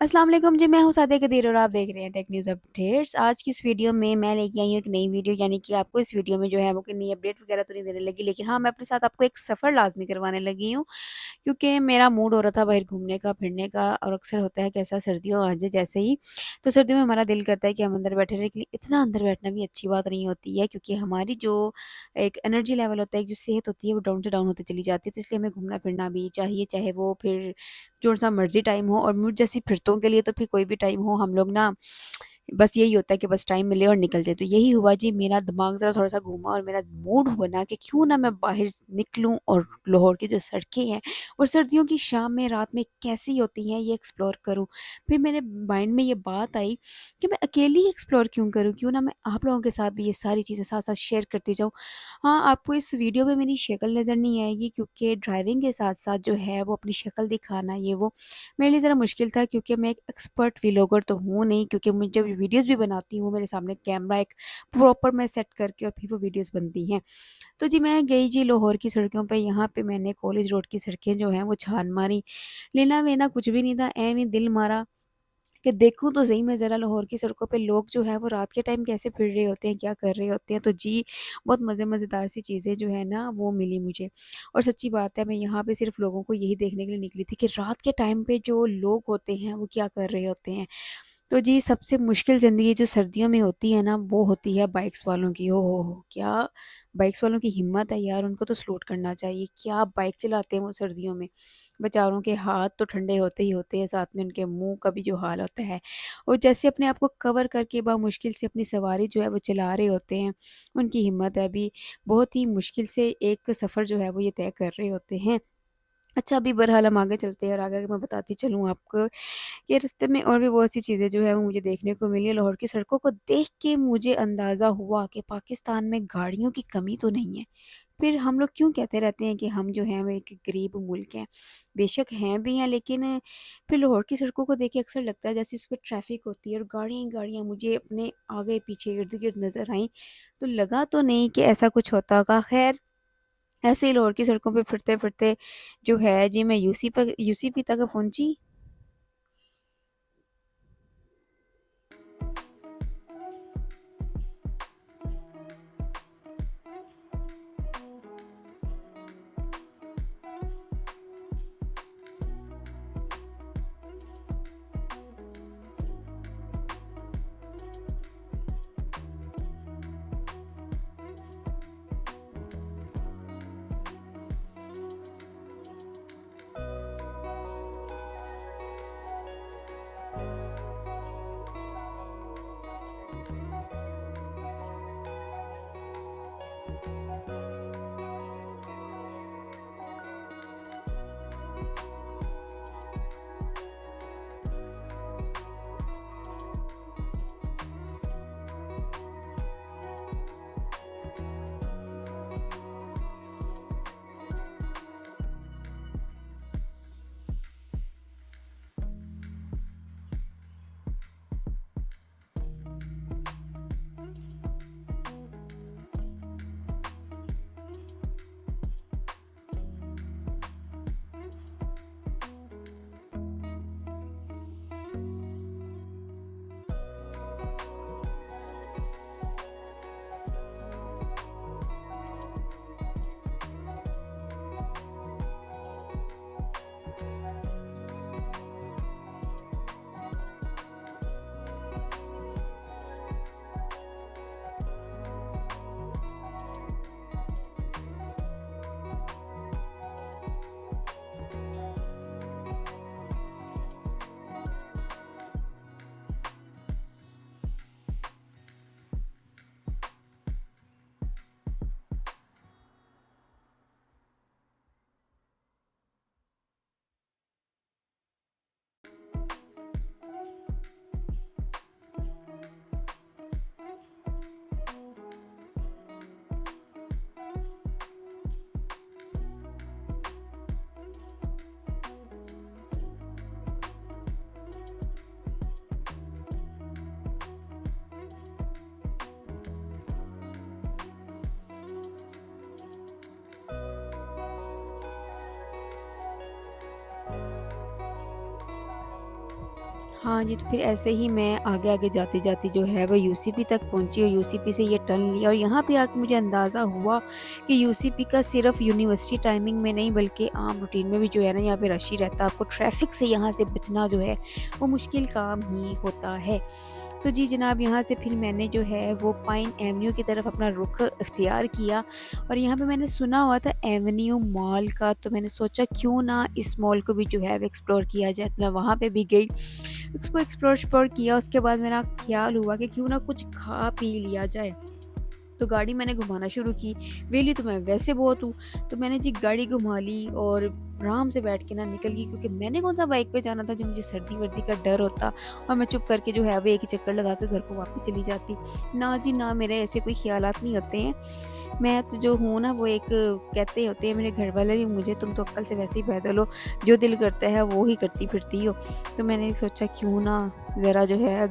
अस्सलाम वालेकुम जी, मैं हूँ सादिया कदीर और आप देख रहे हैं टेक न्यूज़ अपडेट्स। आज की इस वीडियो में मैं लेके आई हूँ एक नई वीडियो, यानी कि आपको इस वीडियो में जो है वो कोई नई अपडेट वगैरह तो नहीं देने लगी, लेकिन हाँ, मैं अपने साथ आपको एक सफ़र लाज़मी करवाने लगी हूँ। क्योंकि मेरा मूड हो रहा था बाहर घूमने का, फिरने का, और अक्सर होता है कि ऐसा सर्दियों आ जाए जैसे ही, तो सर्दियों में हमारा दिल करता है कि हम अंदर बैठे रहें, लेकिन इतना अंदर बैठना भी अच्छी बात नहीं होती है, क्योंकि हमारी जो एक एनर्जी लेवल होता है, एक जो सेहत होती है, वो डाउन से डाउन होती चली जाती है। तो इसलिए हमें घूमना-फिरना भी चाहिए, चाहे वो फिर जो-सा मर्ज़ी टाइम हो, और मुझ जैसी फिरतों के लिए तो फिर कोई भी टाइम हो, हम लोग ना बस यही होता है कि बस टाइम मिले और निकल जाए। तो यही हुआ जी, मेरा दिमाग ज़रा थोड़ा-सा घूमा और मेरा मूड बना कि क्यों ना मैं बाहर निकलूँ और लाहौर की जो सड़कें हैं और सर्दियों की शाम में, रात में कैसी होती हैं, ये एक्सप्लोर करूँ। फिर मेरे माइंड में ये बात आई कि मैं अकेली एक्सप्लोर क्यों करूँ? क्यों ना मैं आप लोगों के साथ भी ये सारी चीज़ें साथ-साथ शेयर करती जाऊँ। हाँ, आपको इस वीडियो में मेरी शक्ल नज़र नहीं आएगी, क्योंकि ड्राइविंग के साथ-साथ जो है वो अपनी शक्ल दिखाना, ये वो मेरे लिए ज़रा मुश्किल था, क्योंकि मैं एक एक्सपर्ट व्लॉगर तो हूँ नहीं, क्योंकि मैं जब वीडियोज़ भी बनाती हूँ, मेरे सामने कैमरा एक प्रॉपर मैं सेट करके और फिर वो वीडियोज़ बनती हैं। तो जी, मैं गई जी लाहौर की सड़कों पे, यहाँ पे मैंने कॉलेज रोड की सड़कें जो हैं वो छान मारी। लेना-वेना कुछ भी नहीं था, ऐवें ही दिल मारा कि देखूँ तो सही मैं ज़रा लाहौर की सड़कों पे लोग जो हैं वो रात के टाइम कैसे फिर रहे होते हैं, क्या कर रहे होते हैं। तो जी, बहुत मज़ेदार सी चीज़ें जो है ना वो मिली मुझे। और सच्ची बात है, मैं यहाँ पे सिर्फ़ लोगों को यही देखने के लिए निकली थी कि रात के टाइम पे जो लोग होते हैं वो क्या कर रहे होते हैं। तो जी, सबसे मुश्किल ज़िंदगी जो सर्दियों में होती है ना, वो होती है बाइक्स वालों की। ओह हो हो! क्या बाइक्स वालों की हिम्मत है यार, उनको तो सैल्यूट करना चाहिए। क्या बाइक चलाते हैं वो सर्दियों में। बेचारों के हाथ तो ठंडे होते ही होते हैं, साथ में उनके मुँह का भी जो हाल होता है। और जैसे अपने आप को कवर करके मुश्किल से अपनी सवारी जो है वो चला रहे होते हैं, उनकी हिम्मत है अभी, बहुत ही मुश्किल से एक सफ़र जो है वो ये तय कर रहे होते हैं। अच्छा, अभी बहरहाल हम आगे चलते हैं और आगे मैं बताती चलूँ आपको कि रास्ते में और भी बहुत सी चीज़ें जो है वो मुझे देखने को मिली। लाहौर की सड़कों को देख के मुझे अंदाज़ा हुआ कि पाकिस्तान में गाड़ियों की कमी तो नहीं है। फिर हम लोग क्यों कहते रहते हैं कि हम जो हैं वो एक गरीब मुल्क हैं। बेशक हैं भी हैं, लेकिन फिर लाहौर की सड़कों को देख के अक्सर लगता है जैसे उस पे ट्रैफ़िक होती है और गाड़ियाँ ही गाड़ियाँ मुझे अपने आगे-पीछे, इर्द-गिर्द नज़र आईं। तो लगा तो नहीं कि ऐसा कुछ होता होगा। ख़ैर, ऐसे ही लाहौर की सड़कों पे फिरते-फिरते जो है जी, मैं यूसीपी तक पहुँची। हाँ जी, तो फिर ऐसे ही मैं आगे-आगे जाते-जाते जो है वो यूसीपी तक पहुँची और यूसीपी से ये टर्न लिया और यहाँ पे आके मुझे अंदाज़ा हुआ कि यूसीपी का सिर्फ़ यूनिवर्सिटी टाइमिंग में नहीं बल्कि आम रूटीन में भी जो है ना यहाँ पे रश ही रहता है। आपको ट्रैफ़िक से यहाँ से बचना जो है वो मुश्किल काम ही होता है। तो जी जनाब, यहाँ से फिर मैंने जो है वो पाइन एवेन्यू की तरफ अपना रुख इख्तियार किया और यहाँ पे मैंने सुना हुआ था एवेन्यू मॉल का, तो मैंने सोचा क्यों ना इस मॉल को भी जो है वो एक्सप्लोर किया जाए। तो मैं वहाँ पे भी गई, उसको एक्सप्लोर किया। उसके बाद मेरा ख्याल हुआ कि क्यों ना कुछ खा पी लिया जाए। तो गाड़ी मैंने घुमाना शुरू की, वेली तो मैं वैसे बहुत हूँ, तो मैंने जी गाड़ी घुमा ली और आराम से बैठ के ना निकल गई, क्योंकि मैंने कौन-सा बाइक पे जाना था जो मुझे सर्दी-वर्दी का डर होता और मैं चुप करके जो है वो एक ही चक्कर लगा के घर को वापस चली जाती। ना जी ना, मेरे ऐसे कोई ख़्यालात नहीं होते हैं। मैं तो जो हूँ ना वो एक कहते होते हैं मेरे घर वाले भी मुझे, तुम तो अक्ल से वैसे ही पैदल हो, जो दिल करता है वो ही करती फिरती हो। तो मैंने सोचा क्यों ना ज़रा जो है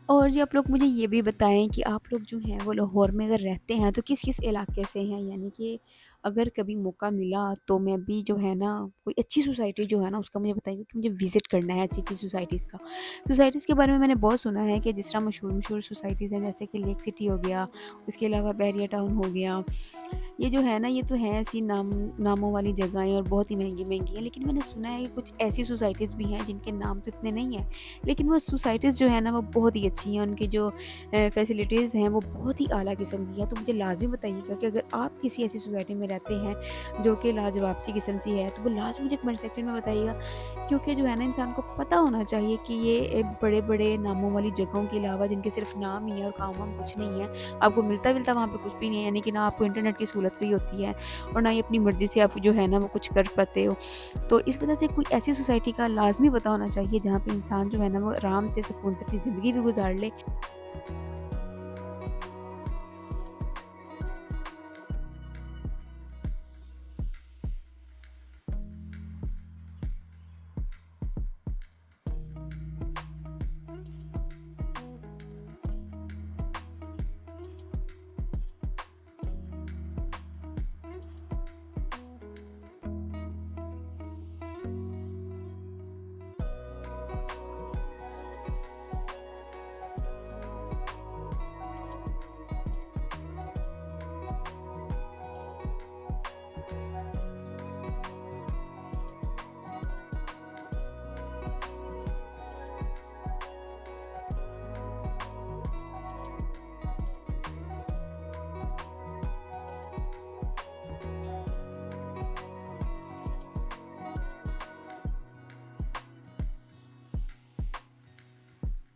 और जी आप लोग मुझे ये भी बताएँ कि आप लोग जो हैं वो लाहौर में अगर रहते हैं तो किस-किस इलाके से हैं? यानी कि अगर कभी मौका मिला तो मैं भी जो है ना कोई अच्छी सोसाइटी जो है ना उसका मुझे बताइए क्योंकि मुझे विज़िट करना है अच्छी-अच्छी सोसाइटीज़ का। सोसाइटीज़ के बारे में मैंने बहुत सुना है कि जिस तरह मशहूर-मशहूर सोसाइटीज़ हैं जैसे कि लेक सिटी हो गया, उसके अलावा बैरिया टाउन हो गया। ये जो है ना ये तो हैं ऐसी नामों वाली जगहें और बहुत ही महँगी-महँगी हैं। लेकिन मैंने सुना है कि कुछ ऐसी सोसाइटीज़ भी हैं जिनके नाम तो इतने नहीं हैं। लेकिन वो सोसाइटीज़ जो है ना वो बहुत ही अच्छी हैं, उनकी जो फैसिलिटीज़ हैं वो बहुत ही आला किस्म की हैं। तो मुझे लाज़मी बताइएगा कि अगर आप किसी ऐसी सोसाइटी में रहते हैं जो कि लाजवाब सी किस्म सी है, तो वो लाज़मी मुझे कमेंट सेक्शन में बताइएगा। क्योंकि जो है ना इंसान को पता होना चाहिए कि ये बड़े-बड़े नामों वाली जगहों के अलावा जिनके सिर्फ़ नाम ही है और काम-वाम कुछ नहीं है, आपको मिलता-विलता वहाँ पे कुछ भी नहीं है, यानी कि ना आपको इंटरनेट की सहूलत कोई होती है और ना ही अपनी मर्ज़ी से आप जो है ना वो कुछ कर पाते हो। तो इस वजह से कोई ऐसी सोसाइटी का लाज़मी पता होना चाहिए जहाँ पे इंसान जो है ना वो आराम से सुकून से अपनी ज़िंदगी भी गुज़ार ले।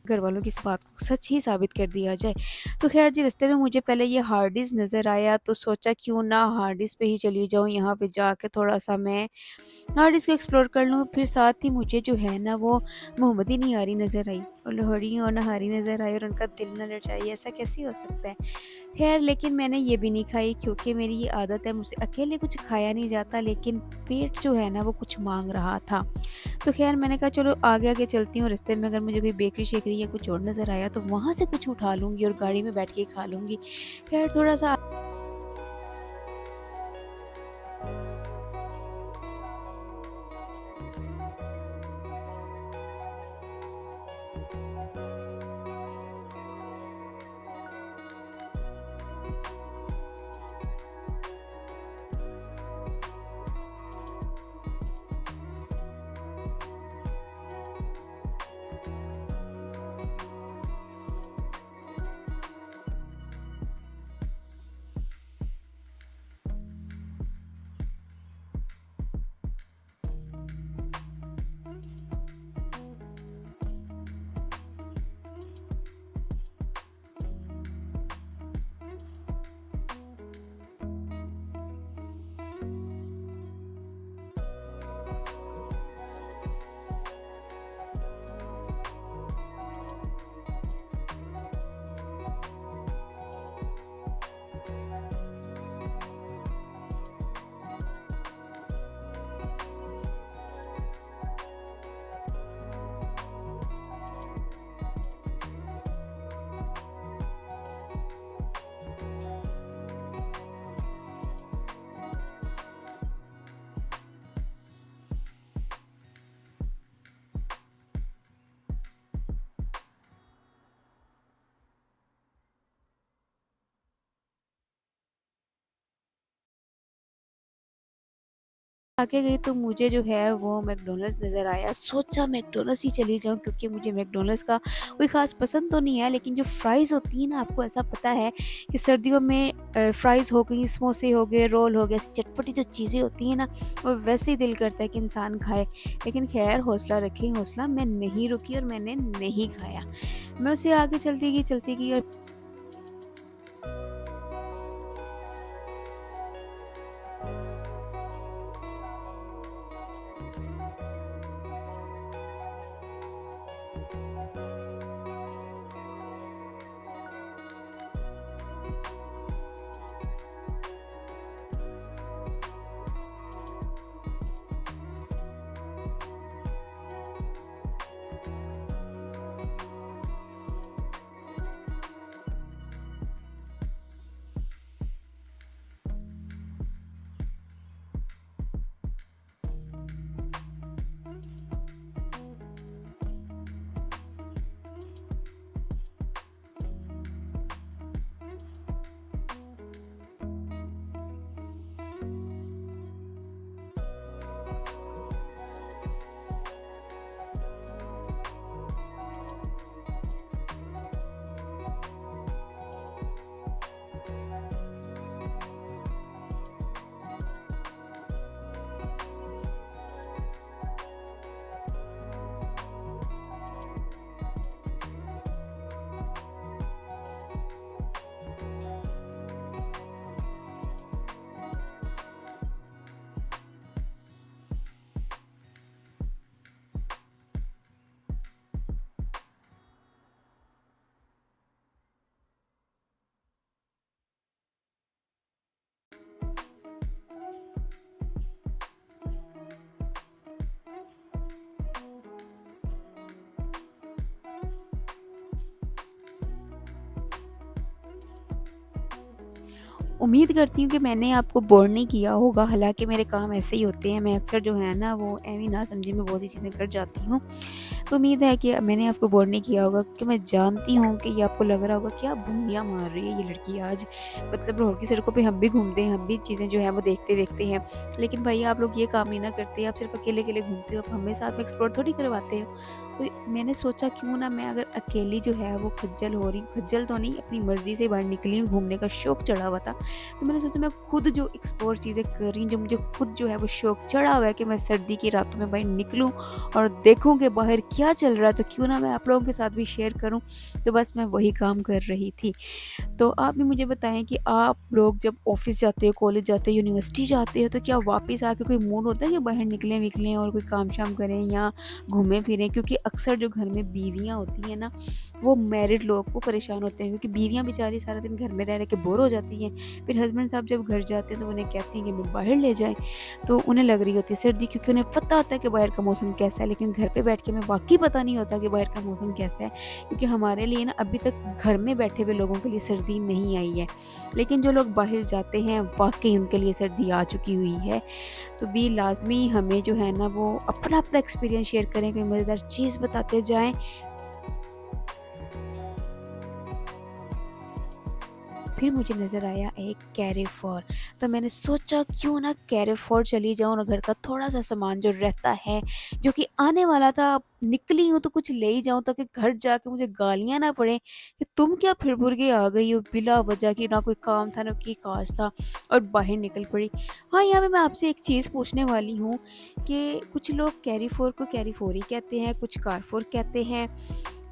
घरवालों की इस बात को सच ही साबित कर दिया जाए। तो ख़ैर जी रास्ते में मुझे पहले ये हार्डिस नज़र आया तो सोचा क्यों ना हार्डिस पे ही चली जाऊँ, यहाँ पे जाके थोड़ा-सा मैं हार्डिस को एक्सप्लोर कर लूँ। फिर साथ ही मुझे जो है ना वो मोहम्मदी निहारी नज़र आई और लोहड़ी और नहारी नज़र आई और उनका दिल ना ललचाए, ऐसा कैसे हो सकता है? ख़ैर लेकिन मैंने ये भी नहीं खाई क्योंकि मेरी ये आदत है, मुझसे अकेले कुछ खाया नहीं जाता लेकिन पेट जो है ना वो कुछ माँग रहा था। तो ख़ैर मैंने कहा चलो आगे-आगे चलती हूँ, रास्ते में अगर मुझे कोई बेकरी-शेकरी या कुछ और नज़र आया तो वहाँ से कुछ उठा लूँगी और गाड़ी में बैठ के ही खा लूँगी। ख़ैर थोड़ा-सा आगे गई तो मुझे जो है वो मैकडॉनल्ड्स नज़र आया। सोचा मैकडॉनल्ड्स ही चली जाऊँ क्योंकि मुझे मैकडॉनल्ड्स का कोई ख़ास पसंद तो नहीं है लेकिन जो फ्राइज़ होती हैं ना आपको ऐसा पता है कि सर्दियों में फ्राइज़ हो गई, समोसे हो गए, रोल हो गए, ऐसी चटपटी जो चीज़ें होती हैं ना वो वैसे ही दिल करता है कि इंसान खाए। लेकिन ख़ैर हौसला रखें हौसला, मैं नहीं रुकी और मैंने नहीं खाया। मैं उससे आगे चलती गई और उम्मीद करती हूँ कि मैंने आपको बोर नहीं किया होगा, हालाँकि मेरे काम ऐसे ही होते हैं, मैं अक्सर जो है ना वो ऐवी ना समझी में बहुत सी चीज़ें कर जाती हूँ। तो उम्मीद है कि मैंने आपको बोर नहीं किया होगा, क्योंकि मैं जानती हूँ कि ये आपको लग रहा होगा क्या बूंदियाँ मार रही है ये लड़की आज। मतलब लाहौर की सड़कों पे हम भी घूमते हैं, हम भी चीज़ें जो हैं वो देखते-वेखते हैं। लेकिन भाई आप लोग ये काम नहीं ना करते, आप सिर्फ़ अकेले-अकेले घूमते हो, आप हमें साथ में एक्सप्लोर थोड़ी करवाते हो। तो मैंने सोचा क्यों ना मैं अगर अकेली जो है वो खज्जल हो रही हूँ, खज्जल तो नहीं, अपनी मर्ज़ी से बाहर निकली हूँ, घूमने का शौक चढ़ा हुआ था। तो मैंने सोचा मैं खुद जो एक्सप्लोर चीज़ें कर रही हूँ, जो मुझे खुद जो है वो शौक चढ़ा हुआ है कि मैं सर्दी की रातों में बाहर निकलूँ और देखूँ कि बाहर क्या चल रहा है, तो क्यों ना मैं आप लोगों के साथ भी शेयर करूँ। तो बस मैं वही काम कर रही थी। तो आप भी मुझे बताएँ कि आप लोग जब ऑफ़िस जाते हो, कॉलेज जाते हो, यूनिवर्सिटी जाते हो, तो क्या वापस आके कोई मूड होता है कि बाहर निकलें-विकलें और कोई काम-शाम करें या घूमें-फिरें? क्योंकि अक्सर जो घर में बीवियाँ होती हैं ना, वो मैरिड लोग वो परेशान होते हैं, क्योंकि बीवियाँ बेचारी सारा दिन घर में रह के बोर हो जाती हैं। फिर हस्बैंड साहब जब घर जाते हैं तो उन्हें कहते हैं कि हमें बाहर ले जाएँ, तो उन्हें लग रही होती है सर्दी, क्योंकि उन्हें पता होता है कि बाहर का मौसम कैसा है, लेकिन घर पे बैठ के हमें वाक़ई पता नहीं होता कि बाहर का मौसम कैसा है। क्योंकि हमारे लिए ना अभी तक घर में बैठे हुए लोगों के लिए सर्दी नहीं आई है, लेकिन जो लोग बाहर जाते हैं वाक़ई उनके लिए सर्दी आ चुकी हुई है। तो भी लाज़मी हमें जो है ना वो अपना-अपना एक्सपीरियंस शेयर करें, कोई मज़ेदार चीज़ बताते जाएँ। फिर मुझे नज़र आया एक कैरीफोर, तो मैंने सोचा क्यों ना कैरीफोर चली जाऊँ और घर का थोड़ा-सा सामान जो रहता है, जो कि आने वाला था, अब निकली हूँ तो कुछ ले ही जाऊँ, ताकि घर जाके मुझे गालियाँ ना पड़ें कि तुम क्या फिर-फुर के आ गई हो बिला वजह की, ना कोई काम था, ना कोई काज था और बाहर निकल पड़ी। हाँ, यहाँ पे मैं आपसे एक चीज़ पूछने वाली हूँ कि कुछ लोग कैरीफोर को कैरीफोर ही कहते हैं, कुछ कारफोर कहते हैं।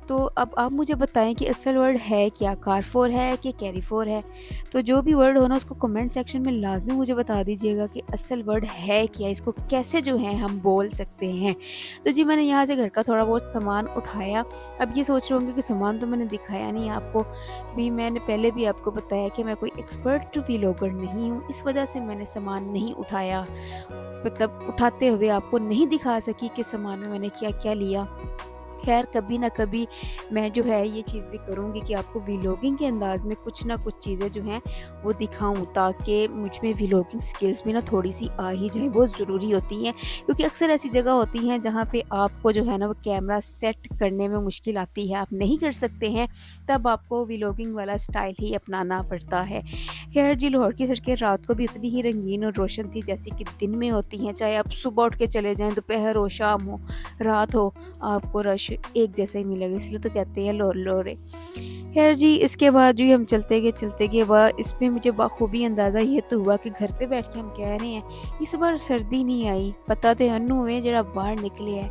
तो अब आप मुझे बताएँ कि असल वर्ड है क्या? कारफोर है कि कैरीफोर है? तो जो भी वर्ड हो ना उसको कमेंट सेक्शन में लाज़मी मुझे बता दीजिएगा कि असल वर्ड है क्या? इसको कैसे जो है हम बोल सकते हैं? तो जी, मैंने यहाँ से घर का थोड़ा बहुत सामान उठाया। अब ये सोच रहे होंगे कि सामान तो मैंने दिखाया नहीं आपको। भी मैंने पहले भी आपको बताया कि मैं कोई एक्सपर्ट व्लॉगर नहीं हूँ, इस वजह से मैंने सामान नहीं उठाया। मतलब उठाते हुए आपको नहीं दिखा सकी कि सामान में मैंने क्या-क्या लिया। ख़ैर कभी न कभी मैं जो है ये चीज़ भी करूँगी कि आपको व्लॉगिंग के अंदाज़ में कुछ ना कुछ चीज़ें जो हैं वो दिखाऊँ, ताकि मुझ में व्लॉगिंग स्किल्स भी ना थोड़ी-सी आ ही जाए, बहुत ज़रूरी होती हैं। क्योंकि अक्सर ऐसी जगह होती हैं जहाँ पे आपको जो है ना वो कैमरा सेट करने में मुश्किल आती है, आप नहीं कर सकते हैं, तब आपको व्लॉगिंग वाला स्टाइल ही अपनाना पड़ता है। ख़ैर जी, लाहौर की सड़कें रात को भी उतनी ही रंगीन और रोशन थी जैसे कि दिन में होती हैं, चाहे आप सुबह उठ के चले जाएँ, दोपहर हो, शाम हो, रात हो, आपको रश एक जैसा ही मिलेगा, इसलिए तो कहते हैं लोर लोरे। खैर जी, इसके बाद जो हम चलते गए वह इसमें मुझे बखूबी अंदाज़ा ये तो हुआ कि घर पे बैठ के हम कह रहे हैं इस बार सर्दी नहीं आई, पता तो अनु है जरा बाहर निकले है,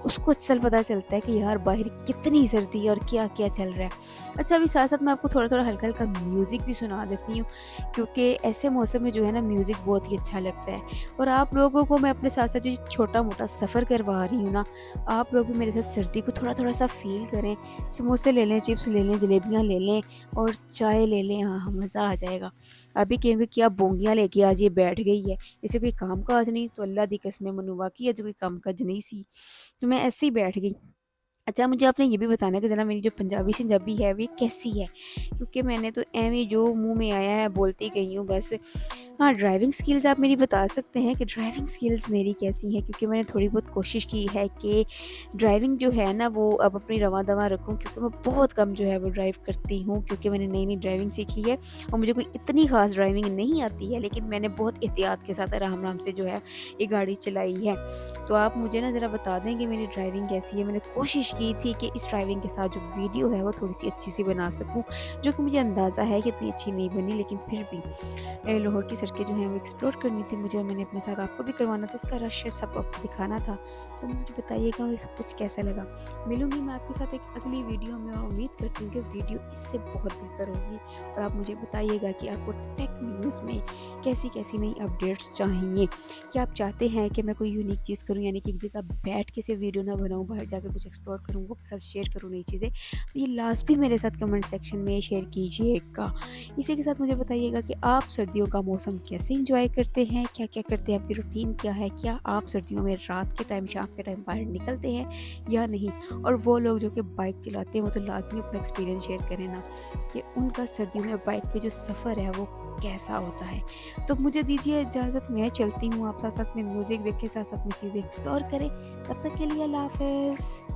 उसको अक्सर पता चलता है कि यार बाहर कितनी सर्दी है और क्या-क्या चल रहा है। अच्छा, अभी साथ-साथ मैं आपको थोड़ा-थोड़ा हल्का-हल्का म्यूज़िक भी सुना देती हूँ, क्योंकि ऐसे मौसम में जो है ना म्यूज़िक बहुत ही अच्छा लगता है। और आप लोगों को मैं अपने साथ-साथ जो छोटा-मोटा सफ़र करवा रही हूँ ना, आप लोग भी मेरे साथ सर्दी को थोड़ा-थोड़ा सा फ़ील करें। समोसे ले लें, चिप्स ले लें, जलेबियाँ ले लें और चाय ले लें, हाँ, हाँ, मज़ा आ जाएगा। अभी कहेंगे क्या बोंगियाँ लेके आज ये बैठ गई है, इसे कोई काम-काज नहीं, तो अल्लाह दी कसमें मनूवा की अज कोई काम-काज नहीं सी। तो मैं ऐसे ही बैठ गई। अच्छा, मुझे आपने ये भी बताना है कि ज़रा मेरी जो पंजाबी-शंजाबी है वो ये कैसी है? क्योंकि मैंने तो ऐवें ही जो मुँह में आया है बोलती गई हूँ बस। हाँ, ड्राइविंग स्किल्स आप मेरी बता सकते हैं कि ड्राइविंग स्किल्स मेरी कैसी हैं? क्योंकि मैंने थोड़ी बहुत कोशिश की है कि ड्राइविंग जो है ना वो अब अपनी रवां-दवां रखूँ, क्योंकि मैं बहुत कम जो है वो ड्राइव करती हूँ, क्योंकि मैंने नई-नई ड्राइविंग सीखी है और मुझे कोई इतनी ख़ास ड्राइविंग नहीं आती है, लेकिन मैंने बहुत एहतियात के साथ आराम-आराम से जो है ये गाड़ी चलाई है। तो आप मुझे ना ज़रा बता दें कि मेरी ड्राइविंग कैसी है? मैंने कोशिश की थी कि इस ड्राइविंग के साथ जो वीडियो है वो थोड़ी-सी अच्छी-सी बना सकूँ, जो कि मुझे अंदाज़ा है कि इतनी अच्छी नहीं बनी, लेकिन फिर भी लाहौर की सड़कें जो हैं वो एक्सप्लोर करनी थी मुझे और मैंने अपने साथ आपको भी करवाना था, इसका रश सब आपको दिखाना था। तो मुझे बताइएगा ये सब कुछ कैसा लगा? मिलूँगी मैं आपके साथ एक अगली वीडियो में और उम्मीद करती हूँ कि वीडियो इससे बहुत बेहतर होगी, और आप मुझे बताइएगा कि आपको टेक न्यूज़ में कैसी-कैसी नई अपडेट्स चाहिए? क्या आप चाहते हैं कि मैं कोई यूनिक चीज़ करूँ, यानी कि एक जगह बैठ के सिर्फ वीडियो ना बनाऊँ, बाहर जाकर कुछ एक्सप्लोर करूँ, आपके साथ शेयर करूँ नई चीज़ें? तो ये लाज़मी मेरे साथ कमेंट सेक्शन में शेयर कीजिएगा। इसी के साथ मुझे बताइएगा कि आप सर्दियों का मौसम कैसे एंजॉय करते हैं, क्या-क्या करते हैं, आपकी रूटीन क्या है? क्या आप सर्दियों में रात के टाइम, शाम के टाइम बाहर निकलते हैं या नहीं? और वो लोग जो कि बाइक चलाते हैं वो तो लाज़मी अपना एक्सपीरियंस शेयर करें ना, कि उनका सर्दियों में बाइक पे जो सफ़र है वो कैसा होता है। तो मुझे दीजिए इजाज़त, मैं चलती हूँ, आप साथ-साथ में म्यूज़िक देखें, साथ-साथ में चीज़ें एक्सप्लोर करें। तब तक के लिए अल्लाह हाफ़िज़।